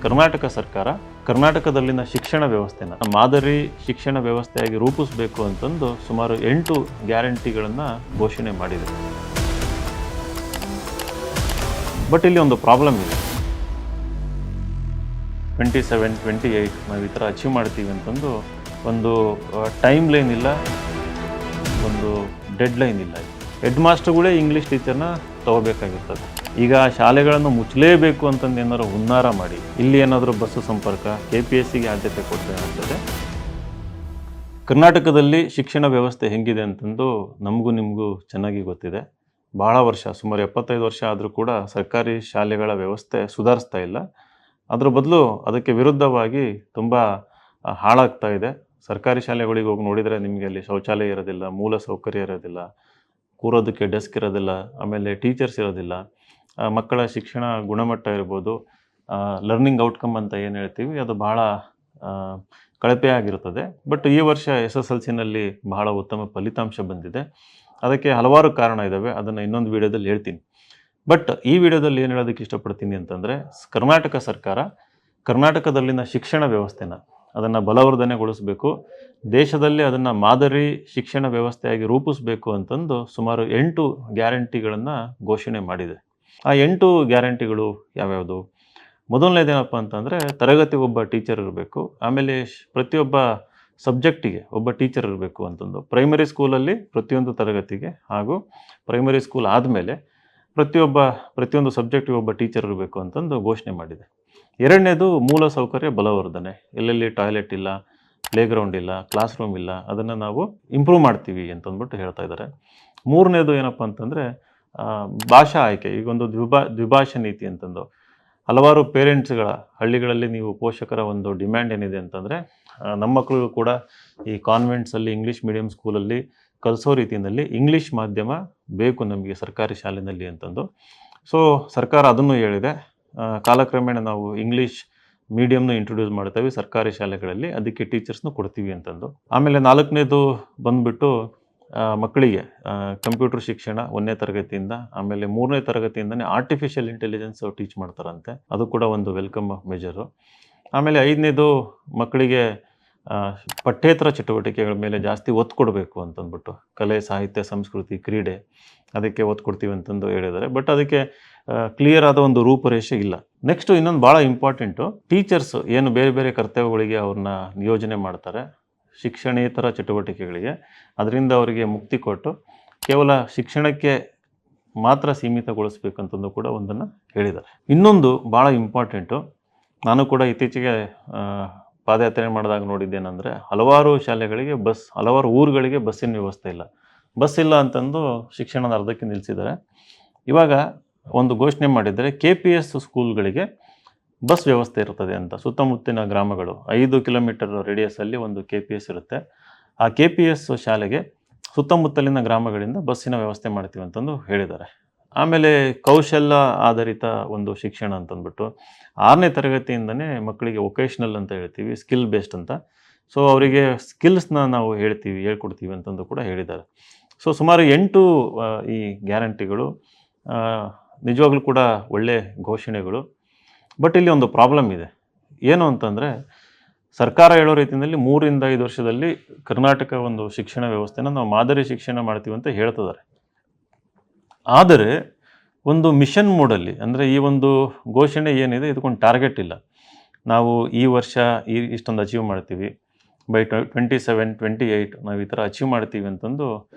ಕರ್ನಾಟಕ ಸರ್ಕಾರ ಕರ್ನಾಟಕದಲ್ಲಿನ ಶಿಕ್ಷಣ ವ್ಯವಸ್ಥೆನ ಮಾದರಿ ಶಿಕ್ಷಣ ವ್ಯವಸ್ಥೆಯಾಗಿ ರೂಪಿಸಬೇಕು ಅಂತಂದು ಸುಮಾರು 8 ಗ್ಯಾರಂಟಿಗಳನ್ನು ಘೋಷಣೆ ಮಾಡಿದೆ. ಬಟ್ ಇಲ್ಲಿ ಒಂದು ಪ್ರಾಬ್ಲಮ್ ಇದೆ. 27, 28 ನಾವು ಈ ಥರ ಅಚೀವ್ ಮಾಡ್ತೀವಿ ಅಂತಂದು ಒಂದು ಟೈಮ್ ಲೈನ್ ಇಲ್ಲ, ಒಂದು ಡೆಡ್ ಲೈನ್ ಇಲ್ಲ. ಹೆಡ್ ಮಾಸ್ಟರ್ಗಳೇ ಇಂಗ್ಲೀಷ್ ಟೀಚರ್ನ ತಗೋಬೇಕಾಗಿರ್ತದೆ. ಈಗ ಶಾಲೆಗಳನ್ನು ಮುಚ್ಚಲೇಬೇಕು ಅಂತಂದು ಏನಾದ್ರು ಹುನ್ನಾರ ಮಾಡಿ ಇಲ್ಲಿ ಏನಾದರೂ ಬಸ್ಸು ಸಂಪರ್ಕ KPSCಗೆ ಆದ್ಯತೆ ಕೊಡಬೇಕಾಗ್ತದೆ. ಕರ್ನಾಟಕದಲ್ಲಿ ಶಿಕ್ಷಣ ವ್ಯವಸ್ಥೆ ಹೆಂಗಿದೆ ಅಂತಂದು ನಮಗೂ ನಿಮಗೂ ಚೆನ್ನಾಗಿ ಗೊತ್ತಿದೆ. ಭಾಳ ವರ್ಷ, ಸುಮಾರು 75 ವರ್ಷ ಆದರೂ ಕೂಡ ಸರ್ಕಾರಿ ಶಾಲೆಗಳ ವ್ಯವಸ್ಥೆ ಸುಧಾರಿಸ್ತಾ ಇಲ್ಲ. ಅದ್ರ ಬದಲು ಅದಕ್ಕೆ ವಿರುದ್ಧವಾಗಿ ತುಂಬ ಹಾಳಾಗ್ತಾ ಇದೆ. ಸರ್ಕಾರಿ ಶಾಲೆಗಳಿಗೆ ಹೋಗಿ ನೋಡಿದರೆ ನಿಮಗೆ ಅಲ್ಲಿ ಶೌಚಾಲಯ ಇರೋದಿಲ್ಲ, ಮೂಲ ಸೌಕರ್ಯ ಇರೋದಿಲ್ಲ, ಕೂರೋದಕ್ಕೆ ಡೆಸ್ಕ್ ಇರೋದಿಲ್ಲ, ಆಮೇಲೆ ಟೀಚರ್ಸ್ ಇರೋದಿಲ್ಲ, ಮಕ್ಕಳ ಶಿಕ್ಷಣ ಗುಣಮಟ್ಟ ಇರ್ಬೋದು, ಲರ್ನಿಂಗ್ ಔಟ್ಕಮ್ ಅಂತ ಏನು ಹೇಳ್ತೀವಿ ಅದು ಭಾಳ ಕಳಪೆ ಆಗಿರ್ತದೆ. ಬಟ್ ಈ ವರ್ಷ SSLCನಲ್ಲಿ ಬಹಳ ಉತ್ತಮ ಫಲಿತಾಂಶ ಬಂದಿದೆ. ಅದಕ್ಕೆ ಹಲವಾರು ಕಾರಣ ಇದ್ದಾವೆ, ಅದನ್ನು ಇನ್ನೊಂದು ವಿಡಿಯೋದಲ್ಲಿ ಹೇಳ್ತೀನಿ. ಬಟ್ ಈ ವಿಡಿಯೋದಲ್ಲಿ ಏನು ಹೇಳೋದಕ್ಕೆ ಇಷ್ಟಪಡ್ತೀನಿ ಅಂತಂದರೆ, ಕರ್ನಾಟಕ ಸರ್ಕಾರ ಕರ್ನಾಟಕದಲ್ಲಿನ ಶಿಕ್ಷಣ ವ್ಯವಸ್ಥೆನ ಅದನ್ನು ಬಲವರ್ಧನೆಗೊಳಿಸಬೇಕು, ದೇಶದಲ್ಲಿ ಅದನ್ನು ಮಾದರಿ ಶಿಕ್ಷಣ ವ್ಯವಸ್ಥೆಯಾಗಿ ರೂಪಿಸಬೇಕು ಅಂತಂದು ಸುಮಾರು 8 ಗ್ಯಾರಂಟಿಗಳನ್ನು ಘೋಷಣೆ ಮಾಡಿದೆ. ಆ 8 ಗ್ಯಾರಂಟಿಗಳು ಯಾವ್ಯಾವುದು? ಮೊದಲನೇದೇನಪ್ಪ ಅಂತಂದರೆ ತರಗತಿಗೆ ಒಬ್ಬ ಟೀಚರ್ ಇರಬೇಕು. ಆಮೇಲೆ ಪ್ರತಿಯೊಬ್ಬ ಸಬ್ಜೆಕ್ಟಿಗೆ ಒಬ್ಬ ಟೀಚರ್ ಇರಬೇಕು ಅಂತಂದು. ಪ್ರೈಮರಿ ಸ್ಕೂಲಲ್ಲಿ ಪ್ರತಿಯೊಂದು ತರಗತಿಗೆ ಹಾಗೂ ಪ್ರೈಮರಿ ಸ್ಕೂಲ್ ಆದಮೇಲೆ ಪ್ರತಿಯೊಂದು ಸಬ್ಜೆಕ್ಟಿಗೆ ಒಬ್ಬ ಟೀಚರ್ ಇರಬೇಕು ಅಂತಂದು ಘೋಷಣೆ ಮಾಡಿದೆ. ಎರಡನೇದು ಮೂಲ ಸೌಕರ್ಯ ಬಲವರ್ಧನೆ. ಎಲ್ಲೆಲ್ಲಿ ಟಾಯ್ಲೆಟ್ ಇಲ್ಲ, ಪ್ಲೇಗ್ರೌಂಡ್ ಇಲ್ಲ, ಕ್ಲಾಸ್ ರೂಮ್ ಇಲ್ಲ, ಅದನ್ನು ನಾವು ಇಂಪ್ರೂವ್ ಮಾಡ್ತೀವಿ ಅಂತಂದ್ಬಿಟ್ಟು ಹೇಳ್ತಾ ಇದ್ದಾರೆ. ಮೂರನೇದು ಏನಪ್ಪ ಅಂತಂದರೆ ಭಾಷಾ ಆಯ್ಕೆ. ಈಗೊಂದು ದ್ವಿಭಾಷಾ ನೀತಿ ಅಂತಂದು ಹಲವಾರು ಪೇರೆಂಟ್ಸ್ಗಳ ಹಳ್ಳಿಗಳಲ್ಲಿ ನೀವು ಪೋಷಕರ ಒಂದು ಡಿಮ್ಯಾಂಡ್ ಏನಿದೆ ಅಂತಂದರೆ, ನಮ್ಮ ಮಕ್ಕಳು ಕೂಡ ಈ ಕಾನ್ವೆಂಟ್ಸಲ್ಲಿ ಇಂಗ್ಲೀಷ್ ಮೀಡಿಯಂ ಸ್ಕೂಲಲ್ಲಿ ಕಲಿಸೋ ರೀತಿಯಲ್ಲಿ ಇಂಗ್ಲೀಷ್ ಮಾಧ್ಯಮ ಬೇಕು ನಮಗೆ ಸರ್ಕಾರಿ ಶಾಲೆಯಲ್ಲಿ ಅಂತಂದು. ಸೊ ಸರ್ಕಾರ ಅದನ್ನು ಹೇಳಿದೆ. ಕಾಲಕ್ರಮೇಣ ನಾವು ಇಂಗ್ಲೀಷ್ ಮೀಡಿಯಮ್ನ ಇಂಟ್ರೊಡ್ಯೂಸ್ ಮಾಡ್ತೀವಿ ಸರ್ಕಾರಿ ಶಾಲೆಗಳಲ್ಲಿ, ಅದಕ್ಕೆ ಟೀಚರ್ಸ್ನು ಕೊಡ್ತೀವಿ ಅಂತಂದು. ಆಮೇಲೆ 4ನೇದು ಬಂದುಬಿಟ್ಟು ಮಕ್ಕಳಿಗೆ ಕಂಪ್ಯೂಟರ್ ಶಿಕ್ಷಣ 1ನೇ ತರಗತಿಯಿಂದ, ಆಮೇಲೆ 3ನೇ ತರಗತಿಯಿಂದನೇ ಆರ್ಟಿಫಿಷಿಯಲ್ ಇಂಟೆಲಿಜೆನ್ಸ್ ಟೀಚ್ ಮಾಡ್ತಾರಂತೆ, ಅದು ಕೂಡ ಒಂದು ವೆಲ್ಕಮ್ ಮೆಜರು. ಆಮೇಲೆ 5ನೇದು ಮಕ್ಕಳಿಗೆ ಪಠ್ಯೇತರ ಚಟುವಟಿಕೆಗಳ ಮೇಲೆ ಜಾಸ್ತಿ ಒತ್ತು ಕೊಡಬೇಕು ಅಂತಂದ್ಬಿಟ್ಟು, ಕಲೆ, ಸಾಹಿತ್ಯ, ಸಂಸ್ಕೃತಿ, ಕ್ರೀಡೆ, ಅದಕ್ಕೆ ಒತ್ತು ಕೊಡ್ತೀವಿ ಅಂತಂದು ಹೇಳಿದ್ದಾರೆ. ಬಟ್ ಅದಕ್ಕೆ ಕ್ಲಿಯರ್ ಆದ ಒಂದು ರೂಪರೇಷೆ ಇಲ್ಲ. ನೆಕ್ಸ್ಟು ಇನ್ನೊಂದು ಭಾಳ ಇಂಪಾರ್ಟೆಂಟು, ಟೀಚರ್ಸ್ ಏನು ಬೇರೆ ಬೇರೆ ಕರ್ತವ್ಯಗಳಿಗೆ ಅವ್ರನ್ನ ನಿಯೋಜನೆ ಮಾಡ್ತಾರೆ ಶಿಕ್ಷಣೇತರ ಚಟುವಟಿಕೆಗಳಿಗೆ, ಅದರಿಂದ ಅವರಿಗೆ ಮುಕ್ತಿ ಕೊಟ್ಟು ಕೇವಲ ಶಿಕ್ಷಣಕ್ಕೆ ಮಾತ್ರ ಸೀಮಿತಗೊಳಿಸ್ಬೇಕಂತಂದು ಕೂಡ ಒಂದನ್ನು ಹೇಳಿದ್ದಾರೆ. ಇನ್ನೊಂದು ಭಾಳ ಇಂಪಾರ್ಟೆಂಟು, ನಾನು ಕೂಡ ಇತ್ತೀಚೆಗೆ ಪಾದಯಾತ್ರೆ ಮಾಡಿದಾಗ ನೋಡಿದ್ದೇನೆಂದರೆ, ಹಲವಾರು ಶಾಲೆಗಳಿಗೆ ಹಲವಾರು ಊರುಗಳಿಗೆ ಬಸ್ಸಿನ ವ್ಯವಸ್ಥೆ ಇಲ್ಲ. ಬಸ್ ಇಲ್ಲ ಅಂತಂದು ಶಿಕ್ಷಣದ ಅರ್ಧಕ್ಕೆ ನಿಲ್ಲಿಸಿದ್ದಾರೆ. ಇವಾಗ ಒಂದು ಘೋಷಣೆ ಮಾಡಿದರೆ KPS ಸ್ಕೂಲ್ಗಳಿಗೆ ಬಸ್ ವ್ಯವಸ್ಥೆ ಇರ್ತದೆ ಅಂತ. ಸುತ್ತಮುತ್ತಿನ ಗ್ರಾಮಗಳು 5 ಕಿಲೋಮೀಟರ್ ರೇಡಿಯಸಲ್ಲಿ ಒಂದು KPS ಇರುತ್ತೆ. ಆ KPS ಶಾಲೆಗೆ ಸುತ್ತಮುತ್ತಲಿನ ಗ್ರಾಮಗಳಿಂದ ಬಸ್ಸಿನ ವ್ಯವಸ್ಥೆ ಮಾಡ್ತೀವಿ ಅಂತಂದು ಹೇಳಿದ್ದಾರೆ. ಆಮೇಲೆ ಕೌಶಲ್ಯ ಆಧಾರಿತ ಒಂದು ಶಿಕ್ಷಣ ಅಂತಂದ್ಬಿಟ್ಟು 6ನೇ ತರಗತಿಯಿಂದನೇ ಮಕ್ಕಳಿಗೆ ವೊಕೇಶ್ನಲ್ ಅಂತ ಹೇಳ್ತೀವಿ, ಸ್ಕಿಲ್ ಬೇಸ್ಡ್ ಅಂತ. ಸೊ ಅವರಿಗೆ ಸ್ಕಿಲ್ಸ್ನ ನಾವು ಹೇಳ್ಕೊಡ್ತೀವಿ ಅಂತಂದು ಕೂಡ ಹೇಳಿದ್ದಾರೆ. ಸೊ ಸುಮಾರು 8 ಈ ಗ್ಯಾರಂಟಿಗಳು ನಿಜವಾಗ್ಲೂ ಕೂಡ ಒಳ್ಳೆ ಘೋಷಣೆಗಳು. ಬಟ್ ಇಲ್ಲಿ ಒಂದು ಪ್ರಾಬ್ಲಮ್ ಇದೆ. ಏನು ಅಂತಂದರೆ, ಸರ್ಕಾರ ಹೇಳೋ ರೀತಿಯಲ್ಲಿ 3ರಿಂದ 5 ವರ್ಷದಲ್ಲಿ ಕರ್ನಾಟಕ ಒಂದು ಶಿಕ್ಷಣ ವ್ಯವಸ್ಥೆನ ನಾವು ಮಾದರಿ ಶಿಕ್ಷಣ ಮಾಡ್ತೀವಿ ಅಂತ ಹೇಳ್ತಿದ್ದಾರೆ. ಆದರೆ ಒಂದು ಮಿಷನ್ ಮೋಡಲ್ಲಿ, ಅಂದರೆ ಈ ಒಂದು ಘೋಷಣೆ ಏನಿದೆ ಇದಕ್ಕೊಂದು ಟಾರ್ಗೆಟ್ ಇಲ್ಲ. ನಾವು ಈ ವರ್ಷ ಇಷ್ಟೊಂದು ಅಚೀವ್ ಮಾಡ್ತೀವಿ, ಬೈ 27, 28 ನಾವು ಈ ಥರ ಅಚೀವ್ ಮಾಡ್ತೀವಿ ಅಂತಂದು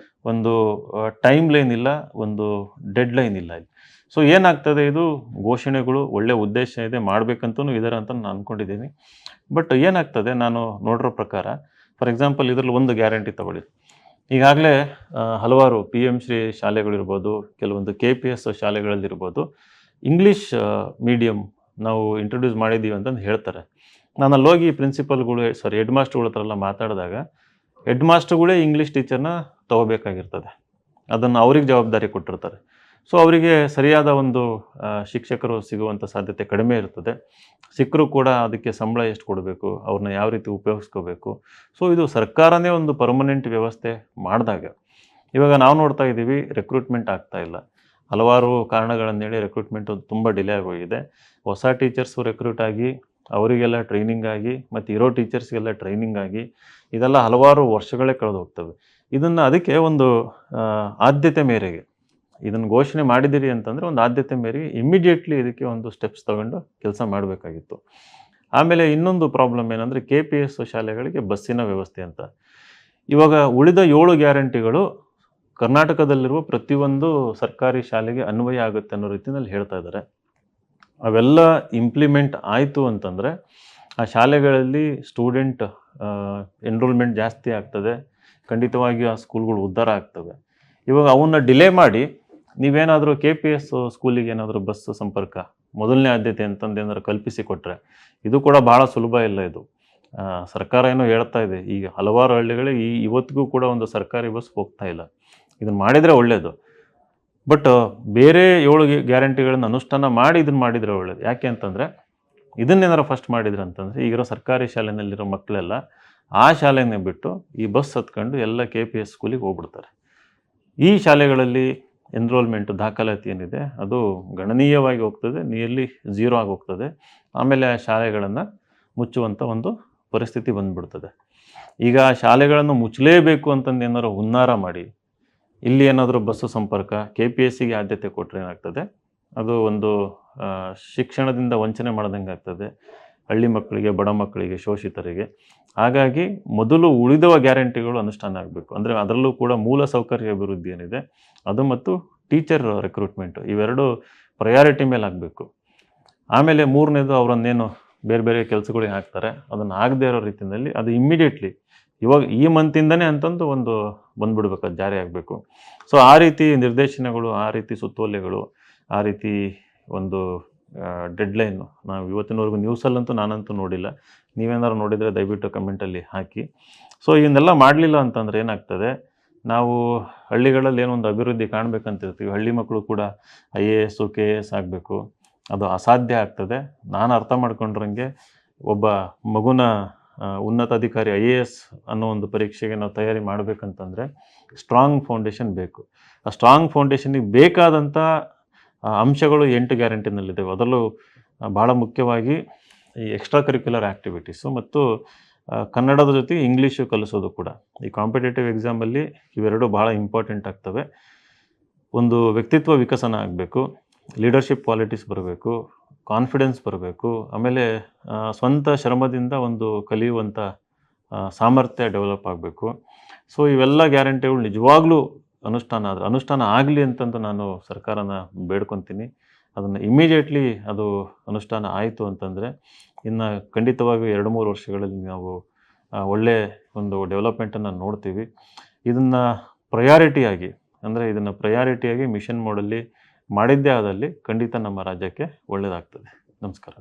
ಒಂದು ಟೈಮ್ ಲೈನ್ ಇಲ್ಲ, ಒಂದು ಡೆಡ್ ಲೈನ್ ಇಲ್ಲ. ಸೊ ಏನಾಗ್ತದೆ, ಇದು ಘೋಷಣೆಗಳು ಒಳ್ಳೆಯ ಉದ್ದೇಶ ಇದೆ, ಮಾಡಬೇಕಂತೂ ಇದ್ದಾರೆ ಅಂತ ನಾನು ಅಂದ್ಕೊಂಡಿದ್ದೀನಿ. ಬಟ್ ಏನಾಗ್ತದೆ, ನಾನು ನೋಡಿರೋ ಪ್ರಕಾರ, ಫಾರ್ ಎಕ್ಸಾಂಪಲ್ ಇದರಲ್ಲಿ ಒಂದು ಗ್ಯಾರಂಟಿ ತಗೊಳ್ಳಿ. ಈಗಾಗಲೇ ಹಲವಾರು PM ಶ್ರೀ ಶಾಲೆಗಳಿರ್ಬೋದು, ಕೆಲವೊಂದು KPS ಶಾಲೆಗಳಲ್ಲಿರ್ಬೋದು, ಇಂಗ್ಲೀಷ್ ಮೀಡಿಯಮ್ ನಾವು ಇಂಟ್ರೊಡ್ಯೂಸ್ ಮಾಡಿದ್ದೀವಿ ಅಂತಂದು ಹೇಳ್ತಾರೆ. ನಾನು ಅಲ್ಲೋಗಿ ಹೆಡ್ ಮಾಸ್ಟರ್ಗಳ ಹತ್ರ ಎಲ್ಲ ಮಾತಾಡಿದಾಗ, ಹೆಡ್ ಮಾಸ್ಟರ್ಗಳೇ ಇಂಗ್ಲೀಷ್ ಟೀಚರ್ನ ತಗೋಬೇಕಾಗಿರ್ತದೆ. ಅದನ್ನು ಅವ್ರಿಗೆ ಜವಾಬ್ದಾರಿ ಕೊಟ್ಟಿರ್ತಾರೆ. ಸೊ ಅವರಿಗೆ ಸರಿಯಾದ ಒಂದು ಶಿಕ್ಷಕರು ಸಿಗುವಂಥ ಸಾಧ್ಯತೆ ಕಡಿಮೆ ಇರ್ತದೆ. ಸಿಕ್ಕರೂ ಕೂಡ ಅದಕ್ಕೆ ಸಂಬಳ ಎಷ್ಟು ಕೊಡಬೇಕು, ಅವ್ರನ್ನ ಯಾವ ರೀತಿ ಉಪಯೋಗಿಸ್ಕೋಬೇಕು. ಸೊ ಇದು ಸರ್ಕಾರನೇ ಒಂದು ಪರ್ಮನೆಂಟ್ ವ್ಯವಸ್ಥೆ ಮಾಡಿದಾಗ, ಇವಾಗ ನಾವು ನೋಡ್ತಾ ಇದ್ದೀವಿ ರಿಕ್ರೂಟ್ಮೆಂಟ್ ಆಗ್ತಾ ಇಲ್ಲ. ಹಲವಾರು ಕಾರಣಗಳನ್ನು ಹೇಳಿ ರಿಕ್ರೂಟ್ಮೆಂಟ್ ತುಂಬ ಡಿಲೇ ಆಗೋಗಿದೆ. ಹೊಸ ಟೀಚರ್ಸು ರಿಕ್ರೂಟ್ ಆಗಿ ಅವರಿಗೆಲ್ಲ ಟ್ರೈನಿಂಗ್ ಆಗಿ ಮತ್ತು ಇರೋ ಟೀಚರ್ಸ್ಗೆಲ್ಲ ಟ್ರೈನಿಂಗ್ ಆಗಿ ಇದೆಲ್ಲ ಹಲವಾರು ವರ್ಷಗಳೇ ಕಳೆದು ಹೋಗ್ತವೆ. ಇದನ್ನು ಅದಕ್ಕೆ ಒಂದು ಆದ್ಯತೆ ಮೇರೆಗೆ ಇದನ್ನು ಘೋಷಣೆ ಮಾಡಿದಿರಿ ಅಂತಂದರೆ ಒಂದು ಆದ್ಯತೆ ಮೇರೆಗೆ ಇಮ್ಮಿಡಿಯೇಟ್ಲಿ ಇದಕ್ಕೆ ಒಂದು ಸ್ಟೆಪ್ಸ್ ತಗೊಂಡು ಕೆಲಸ ಮಾಡಬೇಕಾಗಿತ್ತು. ಆಮೇಲೆ ಇನ್ನೊಂದು ಪ್ರಾಬ್ಲಮ್ ಏನಂದರೆ KPS ಶಾಲೆಗಳಿಗೆ ಬಸ್ಸಿನ ವ್ಯವಸ್ಥೆ ಅಂತ. ಇವಾಗ ಉಳಿದ 7 ಗ್ಯಾರಂಟಿಗಳು ಕರ್ನಾಟಕದಲ್ಲಿರುವ ಪ್ರತಿಯೊಂದು ಸರ್ಕಾರಿ ಶಾಲೆಗೆ ಅನ್ವಯ ಆಗುತ್ತೆ ಅನ್ನೋ ರೀತಿಯಲ್ಲಿ ಹೇಳ್ತಾ ಇದ್ದಾರೆ. ಅವೆಲ್ಲ ಇಂಪ್ಲಿಮೆಂಟ್ ಆಯಿತು ಅಂತಂದರೆ ಆ ಶಾಲೆಗಳಲ್ಲಿ ಸ್ಟೂಡೆಂಟ್ ಎನ್ರೋಲ್ಮೆಂಟ್ ಜಾಸ್ತಿ ಆಗ್ತದೆ, ಖಂಡಿತವಾಗಿಯೂ ಆ ಸ್ಕೂಲ್ಗಳು ಉದ್ಧಾರ ಆಗ್ತವೆ. ಇವಾಗ ಅವನ್ನ ಡಿಲೇ ಮಾಡಿ ನೀವೇನಾದರೂ KPS ಸ್ಕೂಲಿಗೆ ಏನಾದರೂ ಬಸ್ ಸಂಪರ್ಕ ಮೊದಲನೇ ಆದ್ಯತೆ ಅಂತಂದು ಏನಾದರೂ ಕಲ್ಪಿಸಿ ಕೊಟ್ಟರೆ, ಇದು ಕೂಡ ಭಾಳ ಸುಲಭ ಇಲ್ಲ ಇದು. ಸರ್ಕಾರ ಏನೋ ಹೇಳ್ತಾ ಇದೆ, ಈಗ ಹಲವಾರು ಹಳ್ಳಿಗಳಿಗೆ ಇವತ್ತಿಗೂ ಕೂಡ ಒಂದು ಸರ್ಕಾರಿ ಬಸ್ ಹೋಗ್ತಾ ಇಲ್ಲ. ಇದನ್ನು ಮಾಡಿದರೆ ಒಳ್ಳೆಯದು. ಬಟ್ ಬೇರೆ 7 ಗ್ಯಾರಂಟಿಗಳನ್ನು ಅನುಷ್ಠಾನ ಮಾಡಿ ಇದನ್ನು ಮಾಡಿದರೆ ಒಳ್ಳೆಯದು. ಯಾಕೆ ಅಂತಂದರೆ ಇದನ್ನೇನಾರು ಫಸ್ಟ್ ಮಾಡಿದ್ರೆ ಅಂತಂದರೆ ಈಗಿರೋ ಸರ್ಕಾರಿ ಶಾಲೆಯಲ್ಲಿರೋ ಮಕ್ಕಳೆಲ್ಲ ಆ ಶಾಲೆನೇ ಬಿಟ್ಟು ಈ ಬಸ್ ಹತ್ಕೊಂಡು ಎಲ್ಲ KPS ಸ್ಕೂಲಿಗೆ ಹೋಗ್ಬಿಡ್ತಾರೆ. ಈ ಶಾಲೆಗಳಲ್ಲಿ ಎನ್ರೋಲ್ಮೆಂಟ್ ದಾಖಲಾತಿ ಏನಿದೆ ಅದು ಗಣನೀಯವಾಗಿ ಹೋಗ್ತದೆ, ನಿಯರ್ಲಿ 0 ಆಗಿ ಹೋಗ್ತದೆ. ಆಮೇಲೆ ಆ ಶಾಲೆಗಳನ್ನು ಮುಚ್ಚುವಂಥ ಒಂದು ಪರಿಸ್ಥಿತಿ ಬಂದುಬಿಡ್ತದೆ. ಈಗ ಆ ಶಾಲೆಗಳನ್ನು ಮುಚ್ಚಲೇಬೇಕು ಅಂತಂದು ಏನಾದ್ರು ಹುನ್ನಾರ ಮಾಡಿ ಇಲ್ಲಿ ಏನಾದರೂ ಬಸ್ಸು ಸಂಪರ್ಕ KPSಸಿಗೆ ಆದ್ಯತೆ ಕೊಟ್ಟರೆ ಏನಾಗ್ತದೆ, ಅದು ಒಂದು ಶಿಕ್ಷಣದಿಂದ ವಂಚನೆ ಮಾಡ್ದಂಗೆ ಆಗ್ತದೆ ಹಳ್ಳಿ ಮಕ್ಕಳಿಗೆ, ಬಡ ಮಕ್ಕಳಿಗೆ, ಶೋಷಿತರಿಗೆ. ಹಾಗಾಗಿ ಮೊದಲು ಉಳಿದವ ಗ್ಯಾರಂಟಿಗಳು ಅನುಷ್ಠಾನ ಆಗಬೇಕು. ಅಂದರೆ ಅದರಲ್ಲೂ ಕೂಡ ಮೂಲ ಸೌಕರ್ಯ ಅಭಿವೃದ್ಧಿ ಏನಿದೆ ಅದು ಮತ್ತು ಟೀಚರ್ ರಿಕ್ರೂಟ್ಮೆಂಟು ಇವೆರಡು ಪ್ರಯಾರಿಟಿ ಮೇಲೆ ಆಗಬೇಕು. ಆಮೇಲೆ ಮೂರನೇದು ಅವರನ್ನೇನು ಬೇರೆ ಬೇರೆ ಕೆಲಸಗಳಿಗೆ ಹಾಕ್ತಾರೆ ಅದನ್ನು ಆಗದೇ ಇರೋ ರೀತಿಯಲ್ಲಿ ಅದು ಇಮ್ಮಿಡಿಯೇಟ್ಲಿ ಇವಾಗ ಈ ಮಂತಿಂದನೇ ಅಂತಂದು ಒಂದು ಬಂದುಬಿಡ್ಬೇಕು, ಅದು ಜಾರಿ ಆಗಬೇಕು. ಸೊ ಆ ರೀತಿ ನಿರ್ದೇಶನಗಳು, ಆ ರೀತಿ ಸುತ್ತೋಲೆಗಳು, ಆ ರೀತಿ ಒಂದು ಡೆಡ್ಲೈನು ನಾವು ಇವತ್ತಿನವರೆಗೂ ನ್ಯೂಸಲ್ಲಂತೂ ನಾನಂತೂ ನೋಡಿಲ್ಲ. ನೀವೇನಾದ್ರು ನೋಡಿದರೆ ದಯವಿಟ್ಟು ಕಮೆಂಟಲ್ಲಿ ಹಾಕಿ. ಸೊ ಇವನ್ನೆಲ್ಲ ಮಾಡಲಿಲ್ಲ ಅಂತಂದರೆ ಏನಾಗ್ತದೆ, ನಾವು ಹಳ್ಳಿಗಳಲ್ಲಿ ಏನೊಂದು ಅಭಿವೃದ್ಧಿ ಕಾಣಬೇಕಂತಿರ್ತೀವಿ, ಹಳ್ಳಿ ಮಕ್ಕಳು ಕೂಡ IAS KS ಆಗಬೇಕು, ಅದು ಅಸಾಧ್ಯ ಆಗ್ತದೆ. ನಾನು ಅರ್ಥ ಮಾಡ್ಕೊಂಡ್ರಂಗೆ ಒಬ್ಬ ಮಗುನ ಉನ್ನತ ಅಧಿಕಾರಿ IAS ಅನ್ನೋ ಒಂದು ಪರೀಕ್ಷೆಗೆ ನಾವು ತಯಾರಿ ಮಾಡಬೇಕಂತಂದರೆ ಸ್ಟ್ರಾಂಗ್ ಫೌಂಡೇಶನ್ ಬೇಕು. ಆ ಸ್ಟ್ರಾಂಗ್ ಫೌಂಡೇಶನಿಗೆ ಬೇಕಾದಂಥ ಅಂಶಗಳು 8 ಗ್ಯಾರಂಟಿನಲ್ಲಿದ್ದಾವೆ. ಅದರಲ್ಲೂ ಭಾಳ ಮುಖ್ಯವಾಗಿ ಈ ಎಕ್ಸ್ಟ್ರಾ ಕರಿಕ್ಯುಲರ್ ಆ್ಯಕ್ಟಿವಿಟೀಸು ಮತ್ತು ಕನ್ನಡದ ಜೊತೆ ಇಂಗ್ಲೀಷು ಕಲಿಸೋದು ಕೂಡ. ಈ ಕಾಂಪಿಟೇಟಿವ್ ಎಕ್ಸಾಮಲ್ಲಿ ಇವೆರಡು ಭಾಳ ಇಂಪಾರ್ಟೆಂಟ್ ಆಗ್ತವೆ. ಒಂದು ವ್ಯಕ್ತಿತ್ವ ವಿಕಸನ ಆಗಬೇಕು, ಲೀಡರ್ಶಿಪ್ ಕ್ವಾಲಿಟೀಸ್ ಬರಬೇಕು, ಕಾನ್ಫಿಡೆನ್ಸ್ ಬರಬೇಕು, ಆಮೇಲೆ ಸ್ವಂತ ಶ್ರಮದಿಂದ ಒಂದು ಕಲಿಯುವಂಥ ಸಾಮರ್ಥ್ಯ ಡೆವಲಪ್ ಆಗಬೇಕು. ಸೊ ಇವೆಲ್ಲ ಗ್ಯಾರಂಟಿಗಳು ನಿಜವಾಗ್ಲೂ ಅನುಷ್ಠಾನ ಆಗಲಿ ಅಂತಂದು ನಾನು ಸರ್ಕಾರನ ಬೇಡ್ಕೊತೀನಿ. ಅದನ್ನು ಇಮ್ಮಿಡಿಯೇಟ್ಲಿ ಅದು ಅನುಷ್ಠಾನ ಆಯಿತು ಅಂತಂದರೆ ಇನ್ನು ಖಂಡಿತವಾಗಿಯೂ 2-3 ವರ್ಷಗಳಲ್ಲಿ ನಾವು ಒಳ್ಳೆಯ ಒಂದು ಡೆವಲಪ್ಮೆಂಟನ್ನು ನೋಡ್ತೀವಿ. ಇದನ್ನು ಪ್ರಯಾರಿಟಿಯಾಗಿ ಮಿಷನ್ ಮೋಡಲ್ಲಿ ಮಾಡಿದ್ದೇ ಆದಲ್ಲಿ ಖಂಡಿತ ನಮ್ಮ ರಾಜ್ಯಕ್ಕೆ ಒಳ್ಳೆಯದಾಗ್ತದೆ. ನಮಸ್ಕಾರ.